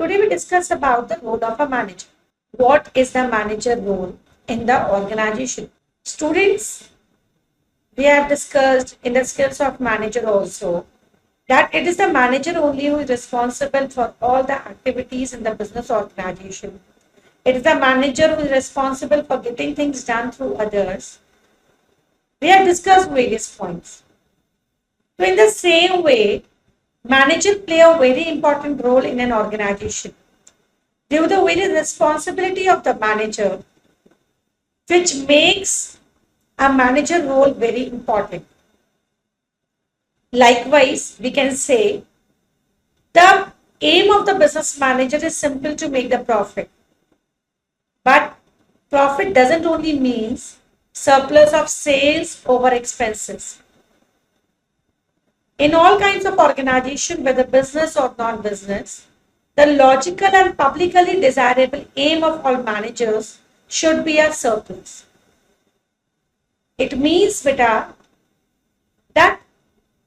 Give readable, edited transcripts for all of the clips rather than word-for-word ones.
Today we discuss about the role of a manager. What is the manager role in the organization? Students, we have discussed in the skills of manager also that it is the manager only who is responsible for all the activities in the business organization. It is the manager who is responsible for getting things done through others. We have discussed various points. So in the same way, manager play a very important role in an organization. Due to the very responsibility of the manager, which makes a manager role very important. Likewise, we can say the aim of the business manager is simple to make the profit. But profit doesn't only means surplus of sales over expenses. In all kinds of organization, whether business or non-business, the logical and publicly desirable aim of all managers should be a surplus. It means, beta, that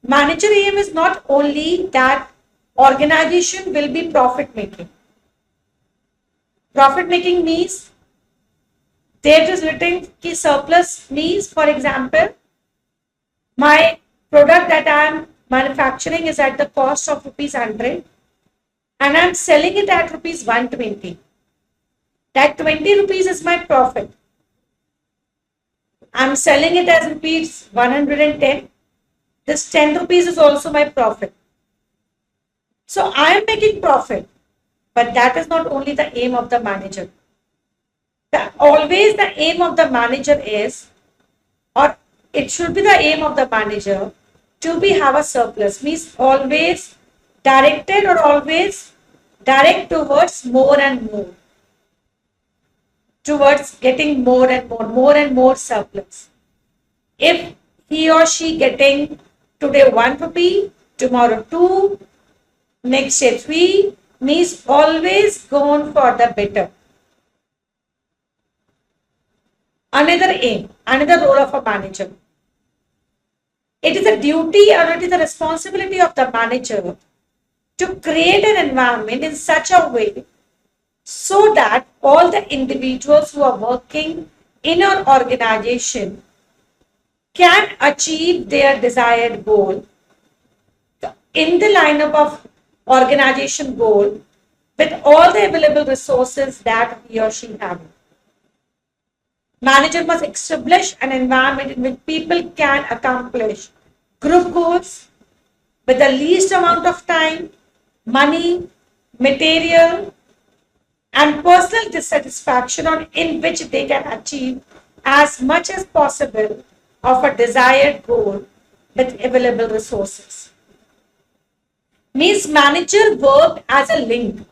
manager aim is not only that organization will be profit making. Profit making means there is written ki surplus means, for example, my product that I am manufacturing is at the cost of rupees 100 and I am selling it at rupees 120. That 20 rupees is my profit. I am selling it as rupees 110. This 10 rupees is also my profit. So I am making profit, but that is not only the aim of the manager. Always the aim of the manager is, or it should be the aim of the manager to be have a surplus, means always directed or always direct towards more and more, towards getting more and more surplus. If he or she getting today 1 rupee, tomorrow 2, next day 3, means always gone for the better. Another aim, another role of a manager. It is a duty or it is a responsibility of the manager to create an environment in such a way so that all the individuals who are working in an organization can achieve their desired goal in the lineup of organization goal with all the available resources that he or she has. Manager must establish an environment in which people can accomplish group goals with the least amount of time, money, material, and personal dissatisfaction on in which they can achieve as much as possible of a desired goal with available resources. Means manager work as a link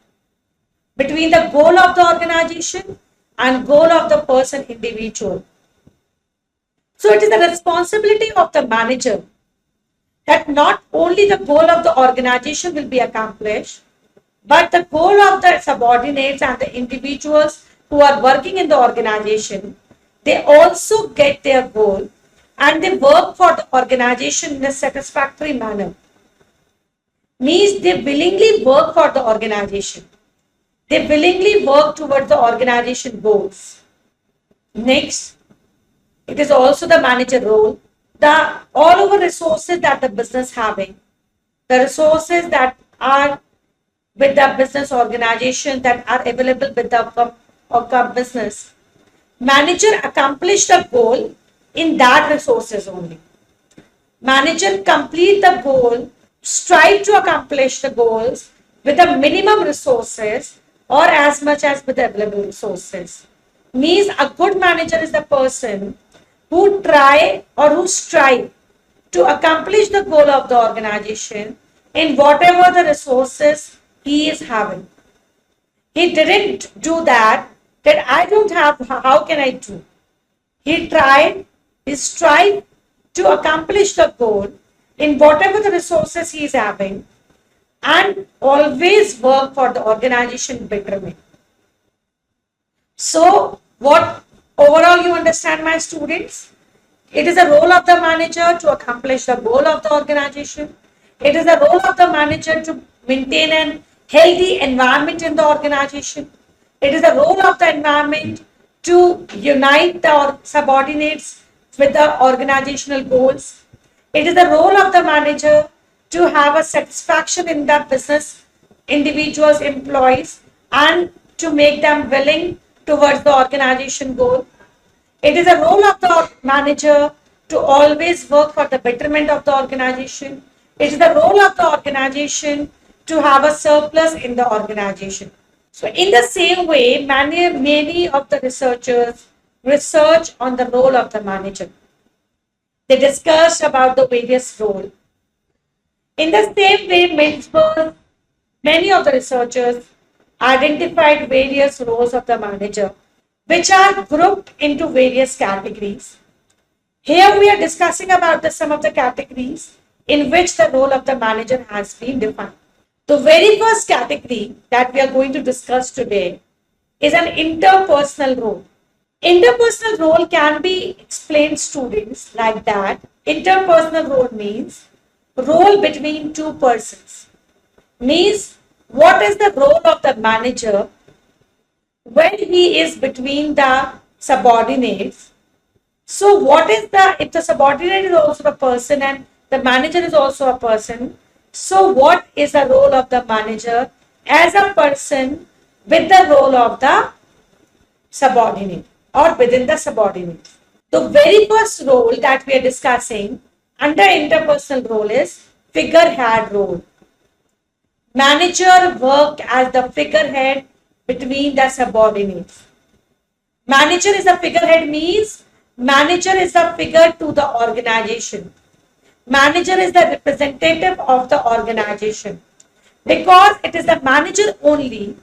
between the goal of the organization and goal of the person individual. So it is the responsibility of the manager that not only the goal of the organization will be accomplished, but the goal of the subordinates and the individuals who are working in the organization, they also get their goal and they work for the organization in a satisfactory manner. Means they willingly work for the organization. They willingly work towards the organization goals. Next, it is also the manager role. The all over resources that the business having, the resources that are with the business organization that are available with the business, manager accomplish the goal in that resources only. Manager complete the goal, strive to accomplish the goals with the minimum resources or as much as with the available resources. Means a good manager is the person who try or who strive to accomplish the goal of the organization in whatever the resources he is having. He didn't do that I don't have, how can I do? He tried, he strived to accomplish the goal in whatever the resources he is having and always work for the organization betterment. So, what overall you understand, my students? It is the role of the manager to accomplish the goal of the organization. It is the role of the manager to maintain an healthy environment in the organization. It is the role of the environment to unite the subordinates with the organizational goals. It is the role of the manager to have a satisfaction in the business, individuals, employees, and to make them willing towards the organization goal. It is a role of the manager to always work for the betterment of the organization. It is the role of the organization to have a surplus in the organization. So, in the same way, many of the researchers research on the role of the manager. They discuss about the various roles. In the same way, many of the researchers identified various roles of the manager, which are grouped into various categories. Here we are discussing about some of the categories in which the role of the manager has been defined. The very first category that we are going to discuss today is an interpersonal role. Interpersonal role can be explained, students, like that. Interpersonal role means role between two persons. Means what is the role of the manager when he is between the subordinates? So what is if the subordinate is also a person and the manager is also a person, so what is the role of the manager as a person with the role of the subordinate or within the subordinate? The very first role that we are discussing under interpersonal role is figurehead role. Manager work as the figurehead between the subordinates. Manager is the figurehead means manager is the figure to the organization. Manager is the representative of the organization because it is the manager only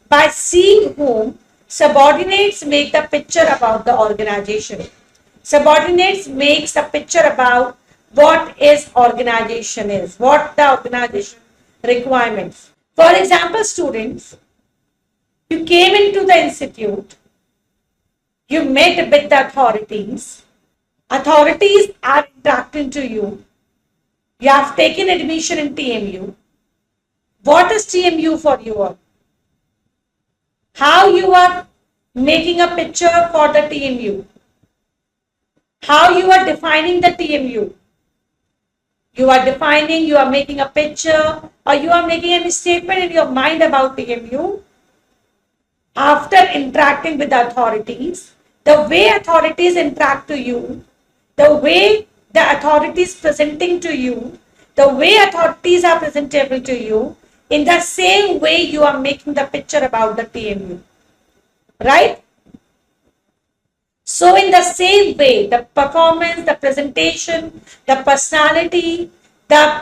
by seeing whom subordinates make the picture about the organization. Subordinates makes a picture about what is organization is, what the organization requirements. For example, students, you came into the institute, you met with the authorities, authorities are interacting to you, you have taken admission in TMU. What is TMU for you all? How you are making a picture for the TMU? How you are defining the TMU? You are defining, you are making a picture, or you are making any statement in your mind about TMU. After interacting with the authorities, the way authorities interact to you, the way the authorities presenting to you, the way authorities are presentable to you, in the same way you are making the picture about the TMU. Right? So in the same way, the performance, the presentation, the personality, the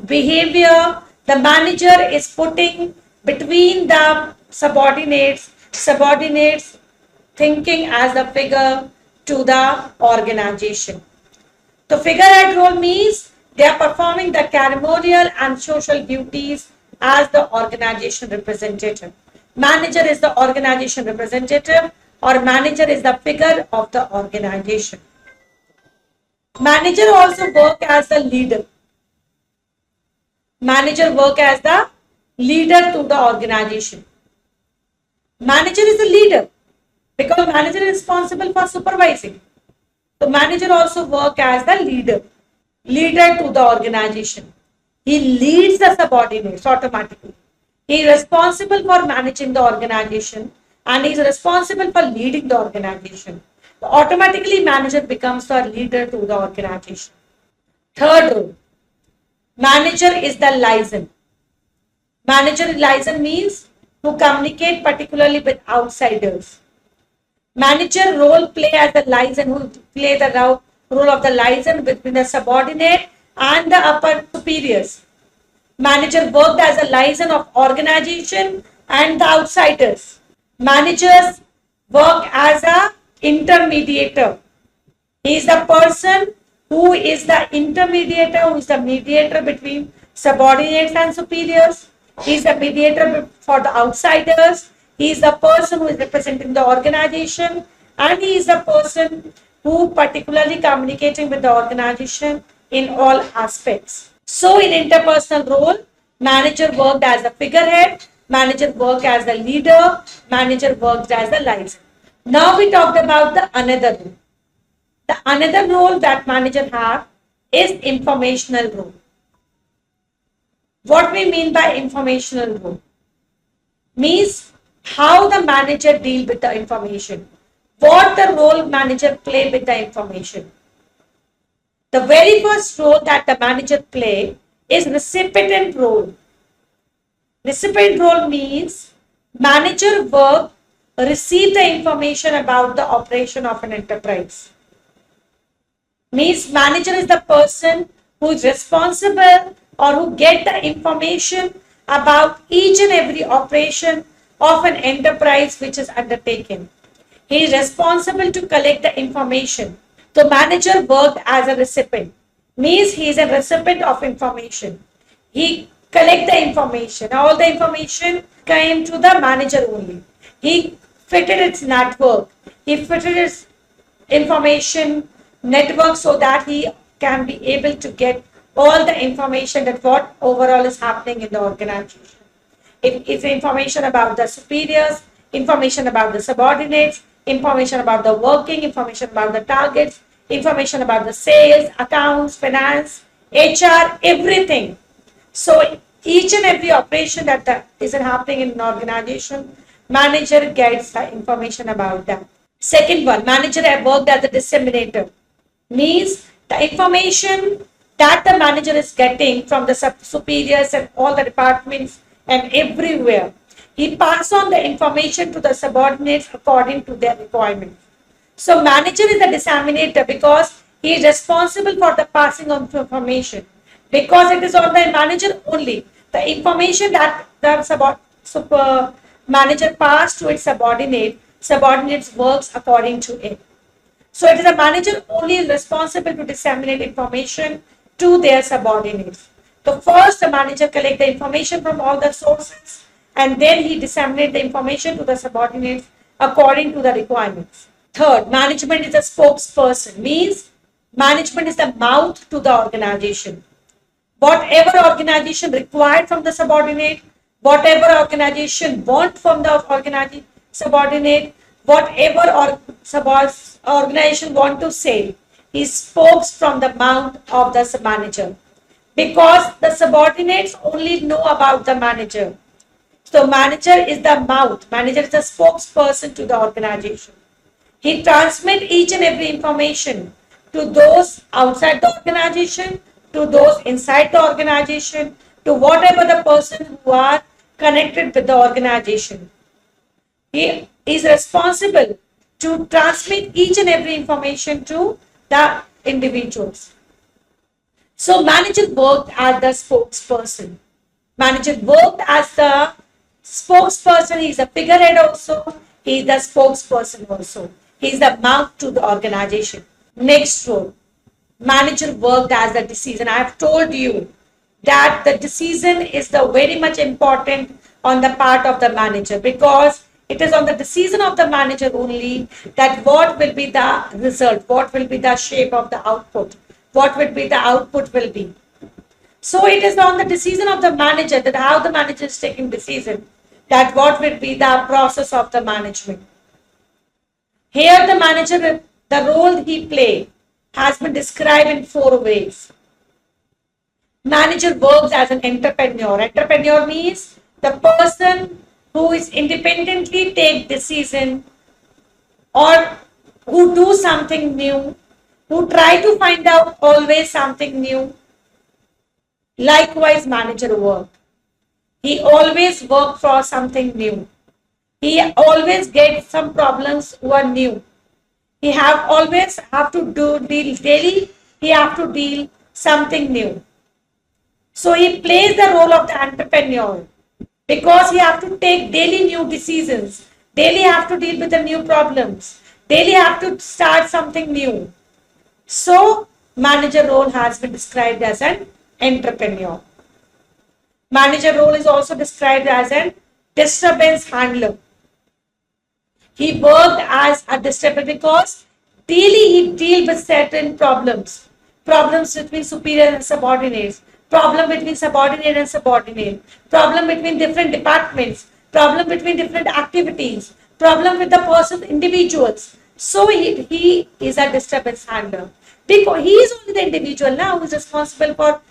behavior, the manager is putting between the subordinates thinking as the figure to the organization. The figurehead role means they are performing the ceremonial and social duties as the organization representative. Manager is the organization representative or manager is the figure of the organization. Manager also work as the leader. Manager work as the leader to the organization. Manager is the leader because manager is responsible for supervising. The manager also work as the leader to the organization. He leads the subordinates automatically. He is responsible for managing the organization and he is responsible for leading the organization. So automatically manager becomes the leader to the organization. Third role, manager is the liaison. Manager liaison means to communicate particularly with outsiders. Manager role play as the liaison, who play the role of the liaison between the subordinate and the upper superiors. Manager worked as a liaison of organization and the outsiders. Managers work as a intermediator. He is the person who is the intermediator, who is the mediator between subordinates and superiors. He is the mediator for the outsiders. He is the person who is representing the organization and he is the person who particularly communicating with the organization in all aspects. So in interpersonal role, Manager worked as a figurehead. Manager worked as a leader. Manager worked as a liaison. Now we talked about the another role. The another role that manager have is informational role. What we mean by informational role means how the manager deal with the information, what the role manager play with the information. The very first role that the manager play is recipient role. Recipient role means manager work receive the information about the operation of an enterprise. Means manager is the person who is responsible or who get the information about each and every operation of an enterprise which is undertaken. He is responsible to collect the information. The manager worked as a recipient. Means he is a recipient of information. He collect the information. All the information came to the manager only. He fitted its network. He fitted its information network so that he can be able to get all the information that what overall is happening in the organization. It is information about the superiors, information about the subordinates, information about the working, information about the targets, information about the sales, accounts, finance, HR, everything. So each and every operation that is happening in an organization, manager gets the information about that. Second one, manager have worked as a disseminator. Means the information that the manager is getting from the superiors and all the departments and everywhere. He pass on the information to the subordinates according to their requirements. So manager is the disseminator because he is responsible for the passing of information. Because it is on the manager only. The information that the manager passed to its subordinates works according to it. So it is the manager only responsible to disseminate information to their subordinates. So first the manager collect the information from all the sources and then he disseminate the information to the subordinates according to the requirements. Third, management is a spokesperson. Means management is the mouth to the organization. Whatever organization required from the subordinate, whatever organization want from the subordinate, whatever organization want to say, he speaks from the mouth of the manager. Because the subordinates only know about the manager. So manager is the mouth, manager is the spokesperson to the organization. He transmits each and every information to those outside the organization, to those inside the organization, to whatever the person who are connected with the organization. He is responsible to transmit each and every information to the individuals. So manager worked as the spokesperson. Manager worked as the spokesperson. He is a figurehead also. He is the spokesperson also. He is the mouth to the organization. Next role. Manager worked as the decision. I have told you that the decision is the very much important on the part of the manager because it is on the decision of the manager only that what will be the result, what will be the shape of the output, what will be the output will be. So it is on the decision of the manager that how the manager is taking decision that what will be the process of the management. Here the manager, the role he play has been described in 4 ways. Manager works as an entrepreneur. Entrepreneur means the person who is independently take decision or who do something new, who try to find out always something new. Likewise, manager work. He always work for something new. He always gets some problems who are new. He always have to deal daily. He have to deal something new. So he plays the role of the entrepreneur because he have to take daily new decisions. Daily have to deal with the new problems. Daily have to start something new. So manager role has been described as an entrepreneur. Manager role is also described as an disturbance handler. He worked as a disturber because daily he deal with certain problems between superior and subordinates, problem between subordinate and subordinate, problem between different departments, problem between different activities, problem with the person, individuals. So he is a disturbance handler. Because he is only the individual now who is responsible for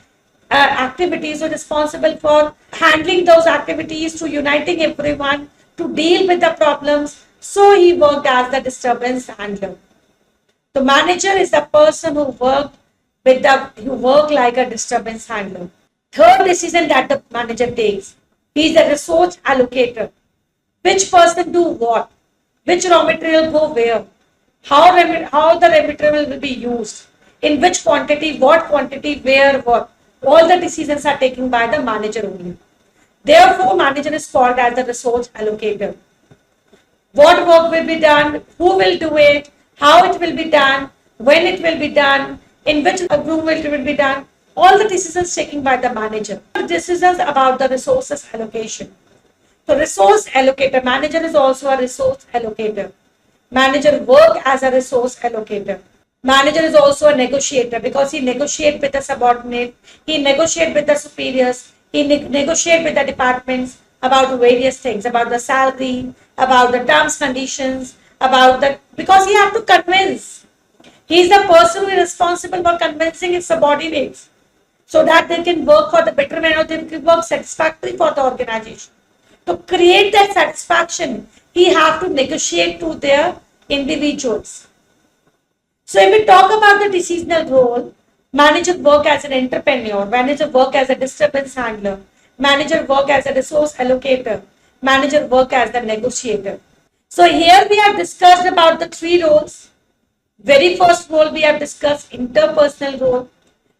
activities, or responsible for handling those activities, to uniting everyone, to deal with the problems. So he worked as the disturbance handler. The manager is the person who work like a disturbance handler. Third decision that the manager takes, he is the resource allocator. Which person do what? Which raw material go where? How the raw material will be used? In which quantity, what quantity, where, what? All the decisions are taken by the manager only. Therefore, manager is called as the resource allocator. What work will be done, who will do it, how it will be done, when it will be done, in which room it will be done. All the decisions taken by the manager. Decisions about the resources allocation. So resource allocator, manager is also a resource allocator. Manager work as a resource allocator. Manager is also a negotiator because he negotiate with the subordinate, he negotiate with the superiors, he negotiate with the departments about various things, about the salary, about the terms, conditions, because he have to convince. He is the person who is responsible for convincing his subordinates so that they can work for the betterment, or they can work satisfactory for the organization. To create that satisfaction, he have to negotiate to their individuals. So if we talk about the decisional role, manager work as an entrepreneur, manager work as a disturbance handler, manager work as a resource allocator, manager work as the negotiator. So here we have discussed about the three roles. Very first role we have discussed interpersonal role,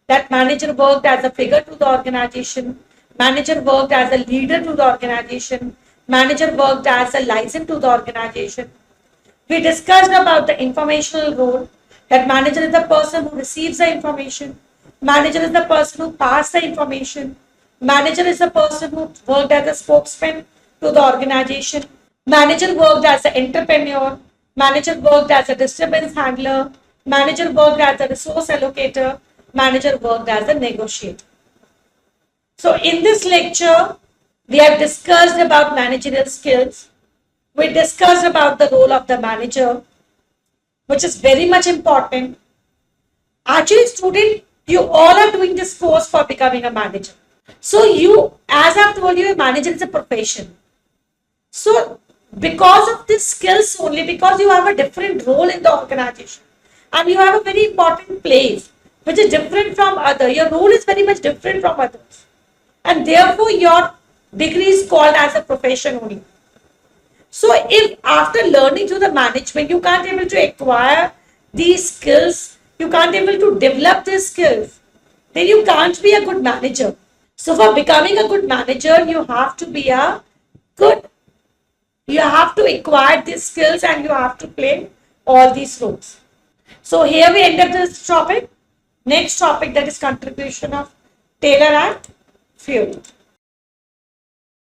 that manager worked as a figure to the organization, manager worked as a leader to the organization, manager worked as a license to the organization. We discussed about the informational role, that manager is the person who receives the information, manager is the person who passes the information, manager is the person who worked as a spokesman to the organization, manager worked as an entrepreneur, manager worked as a disturbance handler, manager worked as a resource allocator, manager worked as a negotiator. So in this lecture, we have discussed about managerial skills. We discussed about the role of the manager, which is very much important. Actually, student, you all are doing this course for becoming a manager. So you, as I've told you, a manager is a profession. So because of this skills only, because you have a different role in the organization and you have a very important place, which is different from other, your role is very much different from others. And therefore, your degree is called as a profession only. So if after learning to the management, you can't able to acquire these skills, you can't able to develop these skills, then you can't be a good manager. So for becoming a good manager, you have to acquire these skills and you have to play all these roles. So here we end up this topic. Next topic, that is contribution of Taylor and Field.